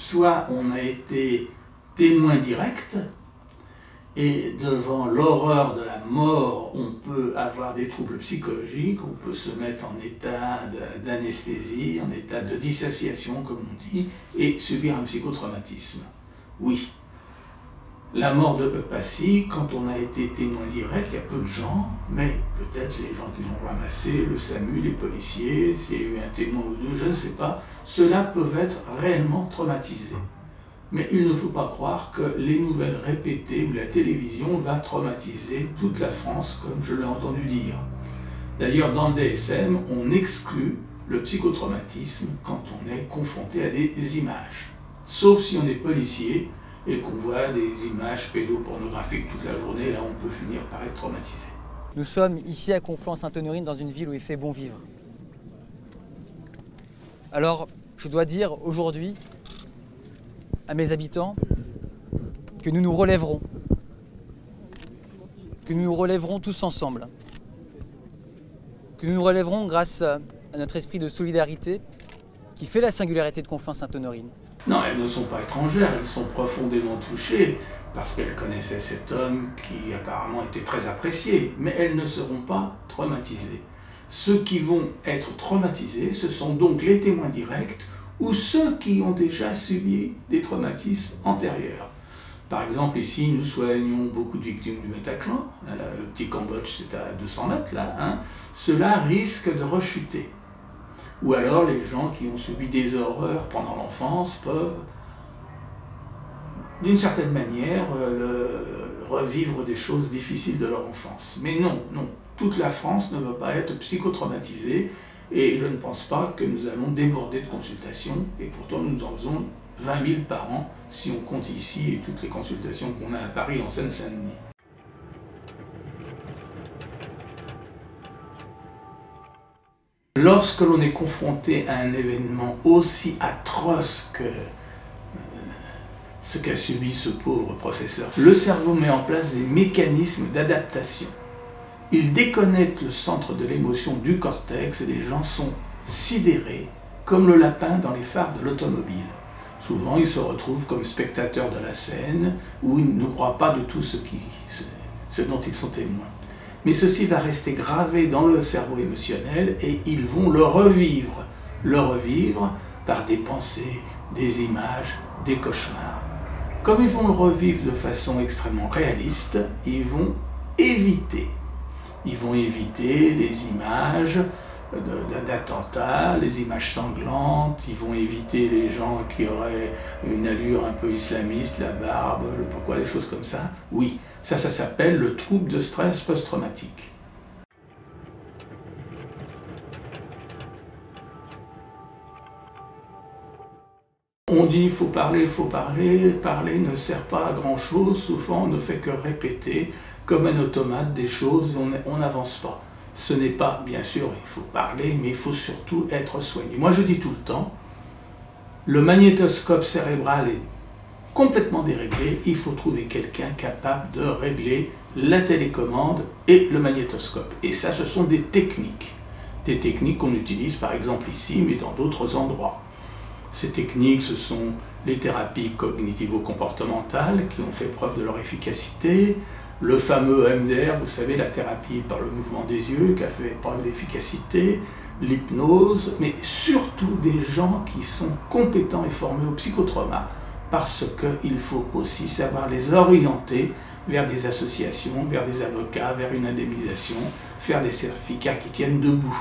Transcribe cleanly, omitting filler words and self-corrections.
soit on a été témoin direct, et devant l'horreur de la mort, on peut avoir des troubles psychologiques, on peut se mettre en état d'anesthésie, en état de dissociation, comme on dit, et subir un psychotraumatisme. Oui. La mort de Passy, quand on a été témoin direct, il y a peu de gens, mais peut-être les gens qui l'ont ramassé, le SAMU, les policiers, s'il y a eu un témoin ou deux, je ne sais pas, ceux-là peuvent être réellement traumatisés. Mais il ne faut pas croire que les nouvelles répétées ou la télévision va traumatiser toute la France, comme je l'ai entendu dire. D'ailleurs, dans le DSM, on exclut le psychotraumatisme quand on est confronté à des images. Sauf si on est policier et qu'on voit des images pédopornographiques toute la journée, là on peut finir par être traumatisé. Nous sommes ici à Conflans-Sainte-Honorine, dans une ville où il fait bon vivre. Alors, je dois dire aujourd'hui à mes habitants que nous nous relèverons. Que nous nous relèverons tous ensemble. Que nous nous relèverons grâce à notre esprit de solidarité qui fait la singularité de Conflans-Sainte-Honorine. Non, elles ne sont pas étrangères, elles sont profondément touchées parce qu'elles connaissaient cet homme qui apparemment était très apprécié, mais elles ne seront pas traumatisées. Ceux qui vont être traumatisés, ce sont donc les témoins directs ou ceux qui ont déjà subi des traumatismes antérieurs. Par exemple, ici, nous soignons beaucoup de victimes du Bataclan, le petit Cambodge, c'est à 200 mètres là, hein. Ceux-là risquent de rechuter. Ou alors les gens qui ont subi des horreurs pendant l'enfance peuvent, d'une certaine manière, revivre des choses difficiles de leur enfance. Mais non, non, toute la France ne va pas être psychotraumatisée et je ne pense pas que nous allons déborder de consultations et pourtant nous en faisons 20 000 par an si on compte ici et toutes les consultations qu'on a à Paris en Seine-Saint-Denis. Lorsque l'on est confronté à un événement aussi atroce que ce qu'a subi ce pauvre professeur, le cerveau met en place des mécanismes d'adaptation. Il déconnecte le centre de l'émotion du cortex et les gens sont sidérés, comme le lapin dans les phares de l'automobile. Souvent, ils se retrouvent comme spectateurs de la scène où ils ne croient pas de tout ce dont ils sont témoins. Mais ceci va rester gravé dans le cerveau émotionnel et ils vont le revivre par des pensées, des images, des cauchemars. Comme ils vont le revivre de façon extrêmement réaliste, ils vont éviter les images d'attentats, les images sanglantes, ils vont éviter les gens qui auraient une allure un peu islamiste, la barbe, le pourquoi, des choses comme ça. Oui, ça s'appelle le trouble de stress post-traumatique. On dit il faut parler, parler ne sert pas à grand chose, souvent on ne fait que répéter comme un automate des choses et on n'avance pas. Ce n'est pas, bien sûr, il faut parler, mais il faut surtout être soigné. Moi je dis tout le temps, le magnétoscope cérébral est complètement déréglé, il faut trouver quelqu'un capable de régler la télécommande et le magnétoscope. Et ça, ce sont des techniques qu'on utilise par exemple ici, mais dans d'autres endroits. Ces techniques, ce sont les thérapies cognitivo-comportementales qui ont fait preuve de leur efficacité, le fameux MDR, vous savez, la thérapie par le mouvement des yeux qui a fait preuve d'efficacité, l'hypnose, mais surtout des gens qui sont compétents et formés au psychotrauma, parce qu'il faut aussi savoir les orienter vers des associations, vers des avocats, vers une indemnisation, faire des certificats qui tiennent debout.